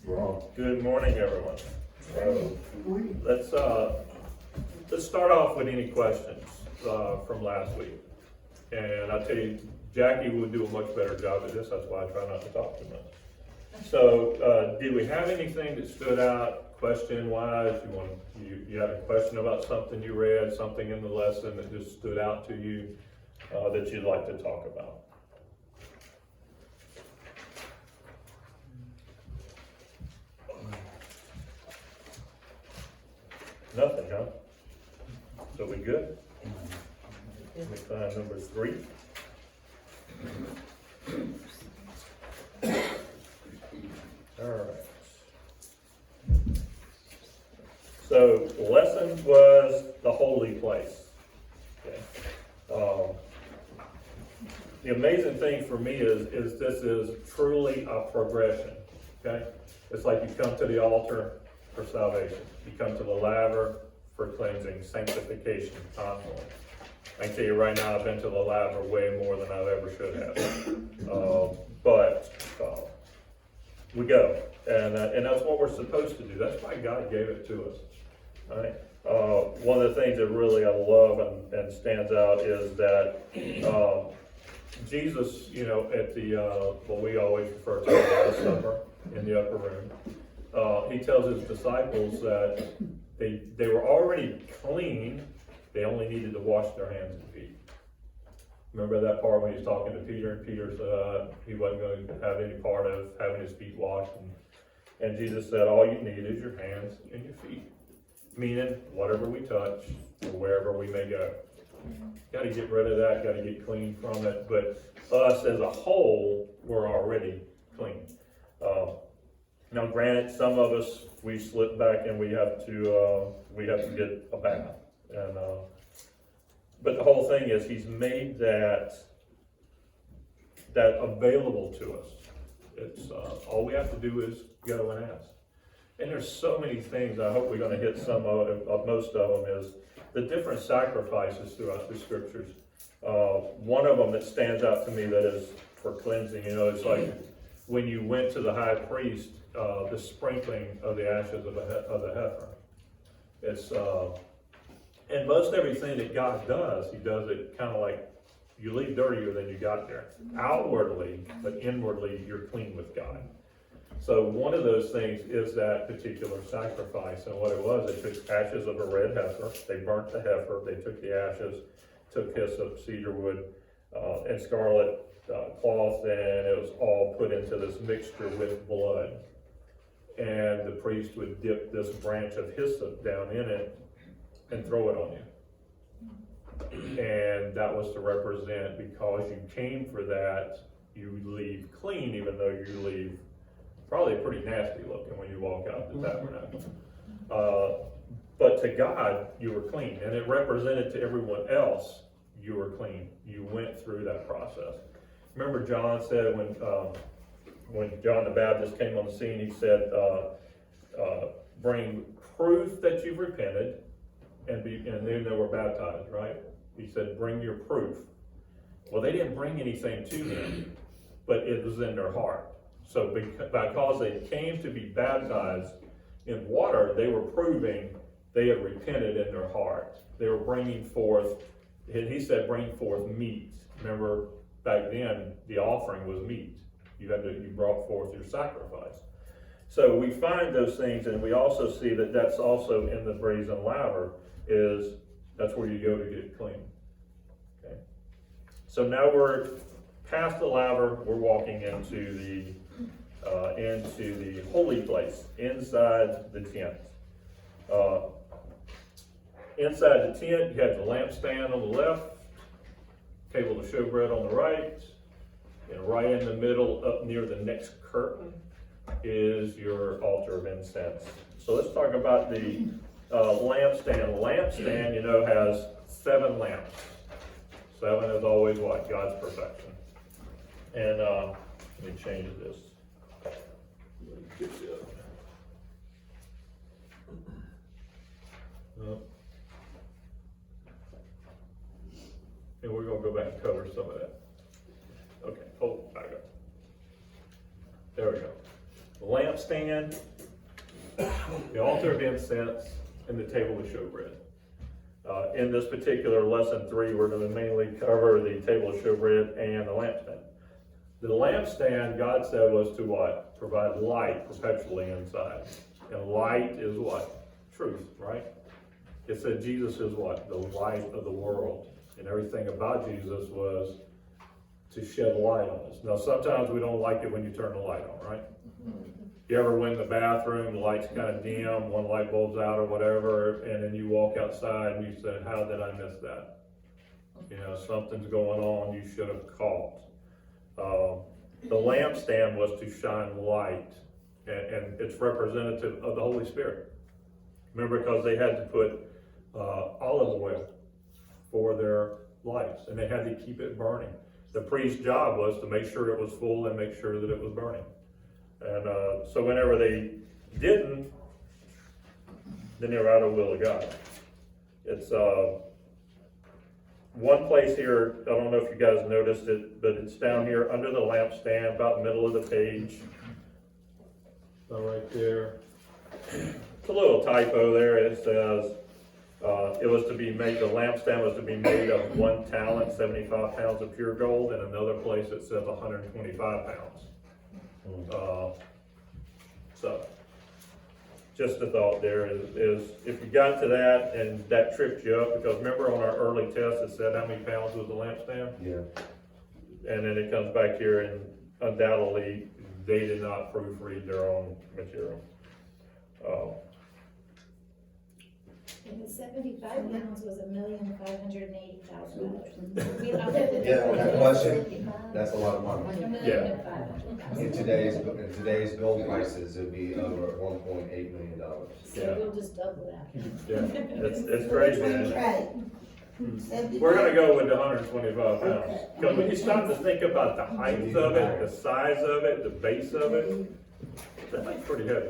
Good morning, everyone. So let's start off with any questions from last week. And I tell you, Jackie would do a much better job at this. That's why I try not to talk too much. So, did we have anything that stood out question-wise? You had a question about something you read, something in the lesson that just stood out to you that you'd like to talk about? Nothing, huh? So we good? Let me find number 3. All right. So the lesson was the holy place. Okay. The amazing thing for me is this is truly a progression. Okay, it's like you come to the altar for salvation. You come to the laver for cleansing, sanctification, constantly. I can tell you right now, I've been to the laver way more than I ever should have. But we go, and that's what we're supposed to do. That's why God gave it to us. Right? One of the things that really I love and stands out is that Jesus, at the what we always refer to as the Last Supper in the upper room, he tells his disciples that they were already clean. They only needed to wash their hands and feet. Remember that part when he was talking to Peter, and Peter said he wasn't going to have any part of having his feet washed. And Jesus said, all you need is your hands and your feet. Meaning, whatever we touch, or wherever we may go. Got to get rid of that, got to get clean from it. But us as a whole, we're already clean. Now granted, some of us, we slip back and we have to get a bath. And but the whole thing is, he's made that available to us. It's all we have to do is go and ask. And there's so many things. I hope we're going to hit some of most of them. Is the different sacrifices throughout the scriptures. One of them that stands out to me that is for cleansing. It's like when you went to the high priest, the sprinkling of the ashes of the heifer. It's and most everything that God does, he does it kind of like you leave dirtier than you got there. Outwardly, but inwardly, you're clean with God. So one of those things is that particular sacrifice. And what it was, they took ashes of a red heifer. They burnt the heifer. They took the ashes, took hyssop, cedar wood, and scarlet cloth, and it was all put into this mixture with blood. And the priest would dip this branch of hyssop down in it and throw it on you. And that was to represent, because you came for that, you leave clean, even though you leave probably pretty nasty looking when you walk out the tabernacle. But to God, you were clean. And it represented to everyone else, you were clean. You went through that process. Remember John said when John the Baptist came on the scene, he said, bring proof that you've repented, and then they were baptized, right? He said, bring your proof. Well, they didn't bring anything to him, but it was in their heart. So because they came to be baptized in water, they were proving they had repented in their heart. They were bringing forth, and he said, bring forth meat. Remember, back then, the offering was meat. You brought forth your sacrifice. So we find those things, and we also see that that's also in the brazen laver, that's where you go to get clean. Okay. So now we're past the laver, we're walking into the holy place, inside the tent. Inside the tent, you have the lampstand on the left, table of showbread on the right, and right in the middle, up near the next curtain, is your altar of incense. So let's talk about the lampstand. Lampstand, has 7 lamps. 7 is always what? God's perfection. And let me change this. And we're going to go back and cover some of that. Okay, hold back up. There we go. the lampstand, the altar of incense, and the table of showbread. In this particular lesson 3, we're going to mainly cover the table of showbread and the lampstand. The lampstand, God said, was to what? Provide light perpetually inside. And light is what? Truth, right? It said Jesus is what? The light of the world. And everything about Jesus was to shed light on us. Now, sometimes we don't like it when you turn the light on, right? You ever went in the bathroom, the light's kind of dim, one light bulb's out or whatever, and then you walk outside and you say, how did I miss that? You know, something's going on you should have caught. The lampstand was to shine light, and it's representative of the Holy Spirit. Remember, because they had to put olive oil for their lights, and they had to keep it burning. The priest's job was to make sure it was full and make sure that it was burning. And so whenever they didn't, then they were out of the will of God. It's one place here, I don't know if you guys noticed it, but it's down here under the lampstand, about the middle of the page. Right there. It's a little typo there. It says it was to be made, the lampstand was to be made of 1 talent, 75 pounds of pure gold, and another place it says 125 pounds. So, just a thought there is if you got to that and that tripped you up, because remember on our early test it said how many pounds was the lampstand? Yeah. And then it comes back here and undoubtedly they did not proofread their own material. And the 75 pounds was $1,580,000. Yeah, on that question, that's a lot of money. Yeah. In today's gold prices, it'd be over $1.8 million. So we'll just double that. Yeah, it's crazy. Right. We're gonna go with the 125 pounds. Because when you start to think about the height of it, the size of it, the base of it, that thing's pretty heavy.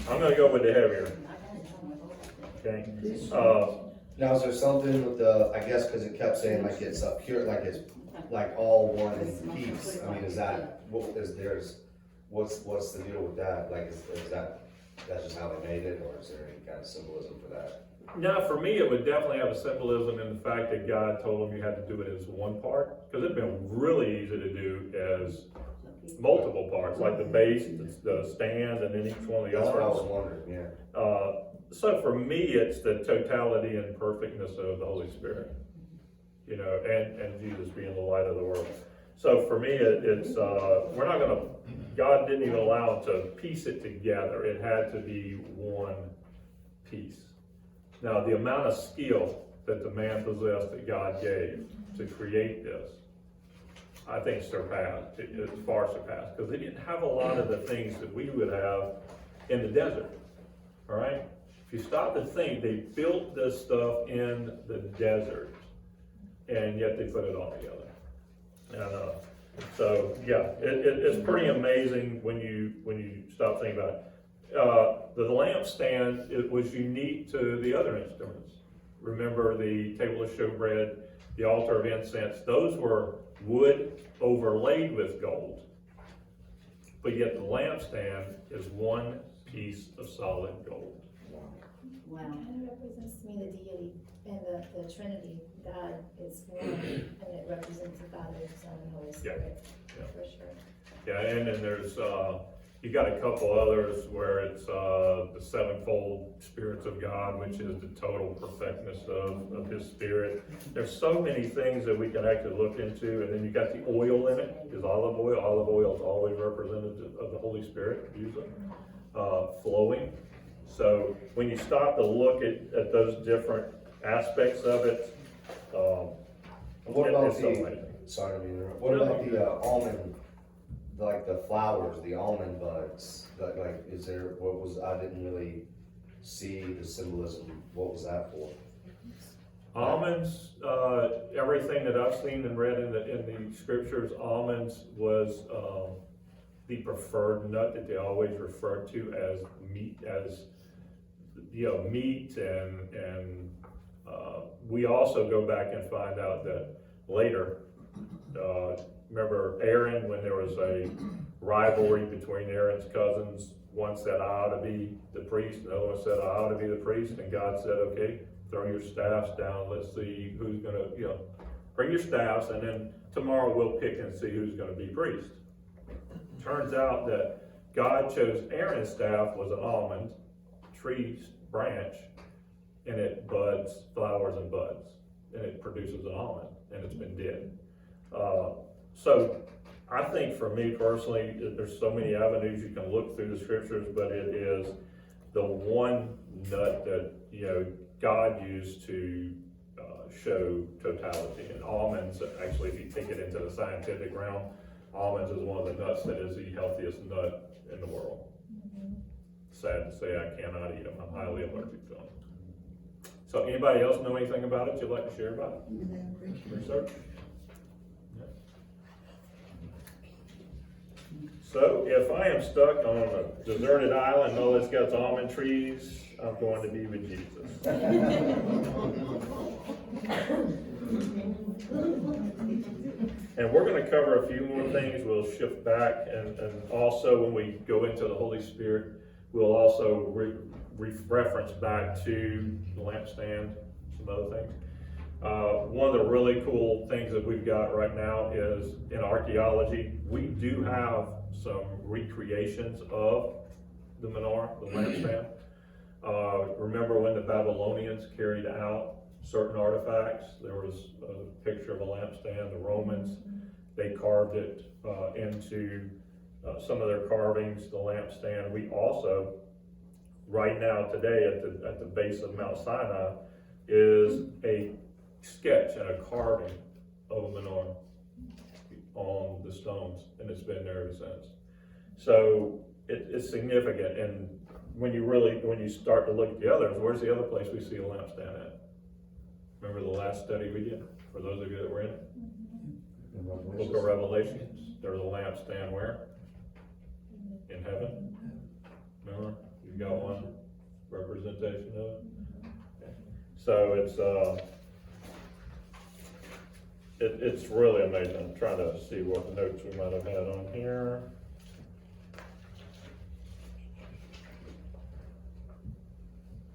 I'm gonna go with the heavier. Okay. Now, is there something with the, I guess, because it kept saying like it's a pure, like it's like all one piece. I mean, is that, what's the deal with that? Like, is that's just how they made it, or is there any kind of symbolism for that? Now, for me, it would definitely have a symbolism in the fact that God told him you had to do it as one part, because it'd been really easy to do as multiple parts, like the base, the stand, and then each one of the That's what I was arms. wondering, yeah. So for me, it's the totality and perfectness of the Holy Spirit, you know, and Jesus being the light of the world. So for me, it's we're not gonna, God didn't even allow him to piece it together. It had to be one piece. Now, the amount of skill that the man possessed that God gave to create this, I think surpassed, it's far surpassed, because they didn't have a lot of the things that we would have in the desert, all right? If you stop to think, they built this stuff in the desert, and yet they put it all together. And so, yeah, it's pretty amazing when you stop thinking about it. The lampstand, it was unique to the other instruments. Remember the table of showbread, the altar of incense, those were wood overlaid with gold. But yet the lampstand is one piece of solid gold. Wow. And it represents to me the deity and the Trinity. God is one, and it represents the Father, Son, and Holy Spirit. Yeah. For sure. Yeah, and then there's, you got a couple others where it's the sevenfold spirits of God, which is the total perfectness of his spirit. There's so many things that we can actually look into, and then you got the oil in it, is olive oil. Olive oil is always representative of the Holy Spirit, usually, flowing. So when you stop to look at those different aspects of it, What about it's so amazing. sorry to interrupt, what about the almond, like the flowers, the almond buds, like is there, I didn't really see the symbolism, what was that for? Almonds, everything that I've seen and read in the scriptures, almonds was the preferred nut that they always referred to as meat, meat, and we also go back and find out that later, remember Aaron, when there was a rivalry between Aaron's cousins. One said, I ought to be the priest, another one said, I ought to be the priest, and God said, okay, throw your staffs down, let's see who's gonna, bring your staffs, and then tomorrow we'll pick and see who's gonna be priest. Turns out that God chose Aaron's staff was an almond tree branch, and it buds, flowers and buds, and it produces an almond, and it's been dead. So I think for me personally, there's so many avenues you can look through the scriptures, but it is the one nut that, God used to show totality. And almonds, actually, if you take it into the scientific realm, almonds is one of the nuts that is the healthiest nut in the world. Sad to say I cannot eat them. I'm highly allergic to them. So anybody else know anything about it you'd like to share about it? Research? Yeah. So if I am stuck on a deserted island and all it's got is almond trees, I'm going to be with Jesus. And we're going to cover a few more things. We'll shift back, and also when we go into the Holy Spirit, we'll also reference back to the lampstand, some other things. One of the really cool things that we've got right now is in archaeology, we do have some recreations of the menorah, the lampstand. Remember when the Babylonians carried out certain artifacts? There was a picture of a lampstand. The Romans, they carved it into some of their carvings, the lampstand. We also, right now today at the base of Mount Sinai, is a sketch and a carving of a menorah on the stones, and it's been there ever since. So it's significant, and when you start to look at the others, where's the other place we see a lampstand at? Remember the last study we did, for those of you that were in it? Book of Revelations. There's a lampstand where? In heaven. Remember? You got one representation of it? Okay. So it's really amazing. I'm trying to see what notes we might have had on here.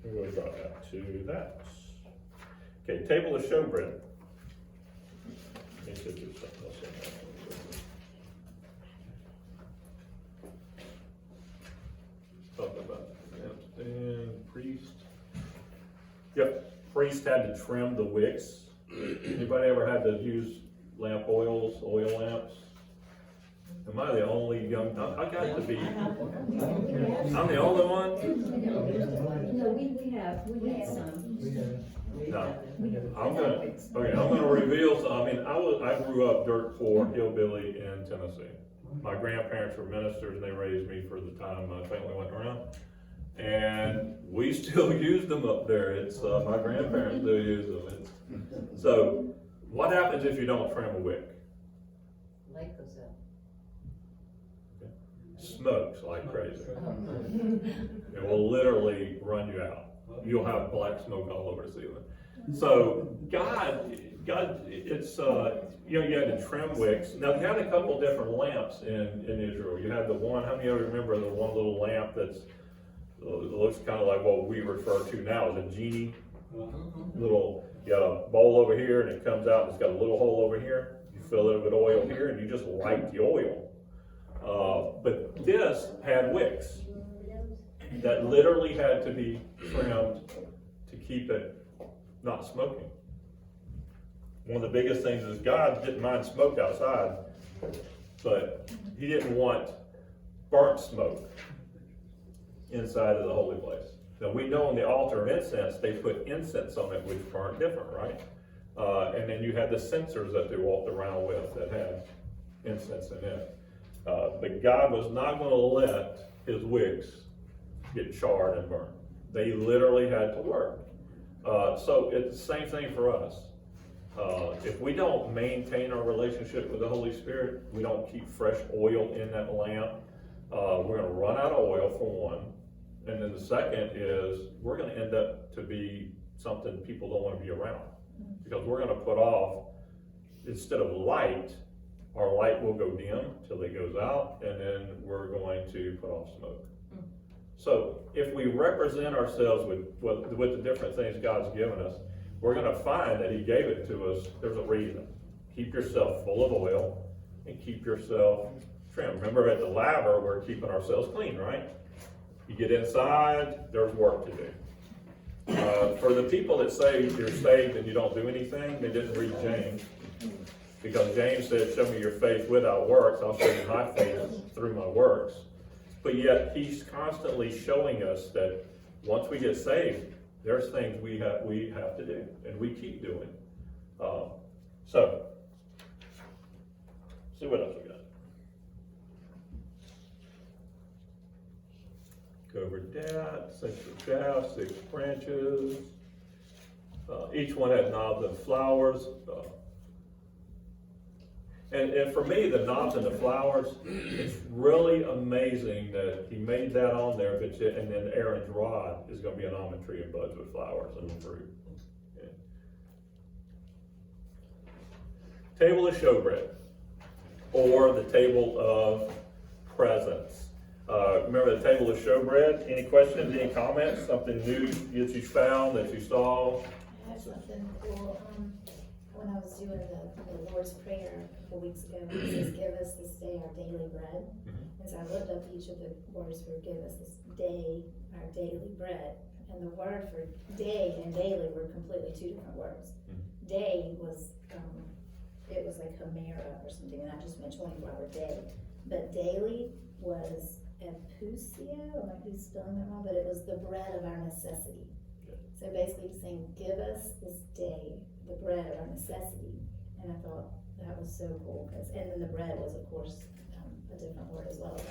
We'll go back to that. Okay, table of showbread. Let me see if there's something else in there. Talk about lampstand, priest. Yep, priest had to trim the wicks. Anybody ever had to use lamp oils, oil lamps? Am I the only young? I got to be. I'm the only one. No, we had some. No, I'm gonna reveal some. I mean, I grew up dirt poor, hillbilly in Tennessee. My grandparents were ministers, and they raised me for the time my family went around. And we still use them up there. It's my grandparents still use them. So, what happens if you don't trim a wick? Light goes out. Smokes like crazy. It will literally run you out. You'll have black smoke all over the ceiling. So God, it's you had to trim wicks. Now you had a couple different lamps in Israel. You had the one. How many of you remember the one little lamp that's looks kind of like what we refer to now as a genie? Little, you got a bowl over here, and it comes out. And it's got a little hole over here. You fill it with oil here, and you just light the oil. But this had wicks that literally had to be trimmed to keep it not smoking. One of the biggest things is God didn't mind smoke outside, but he didn't want burnt smoke inside of the holy place. Now we know on the altar of incense, they put incense on it, which burnt different, right? And then you had the censers that they walked around with that had incense in it. But God was not going to let his wicks get charred and burned. They literally had to work. So it's the same thing for us. If we don't maintain our relationship with the Holy Spirit, we don't keep fresh oil in that lamp, we're going to run out of oil for one. And then the second is we're going to end up to be something people don't want to be around. Because we're going to put off, instead of light, our light will go dim till it goes out, and then we're going to put off smoke. So if we represent ourselves with the different things God's given us, we're gonna find that He gave it to us, there's a reason. Keep yourself full of oil and keep yourself trim. Remember at the laver, we're keeping ourselves clean, right? You get inside, there's work to do. For the people that say you're saved and you don't do anything, they didn't read James. Because James said, show me your faith without works, I'll show you my faith through my works. But yet, he's constantly showing us that once we get saved, there's things we have to do, and we keep doing. So, see what else we got. Covered that, 6 for shaft, 6 branches. Each one has knobs and flowers. And for me, the knobs and the flowers, it's really amazing that he made that on there, and then Aaron's rod is gonna be an almond tree and buds with flowers and fruit. Yeah. Table of showbread, or the table of presence. Remember the table of showbread? Any questions, any comments, something new that you found, that you saw? I have something cool. When I was doing the Lord's Prayer a couple weeks ago, it says, give us this day our daily bread. And so I looked up each of the words for give us this day our daily bread. And the word for day and daily were completely two different words. Day was, it was like Homera or something, and I just meant 24-hour day. But daily was Epusia, I might be spelling that wrong, but it was the bread of our necessity. So basically he's saying, give us this day the bread of our necessity. And I thought that was so cool, and then the bread was, of course, a different word as well. But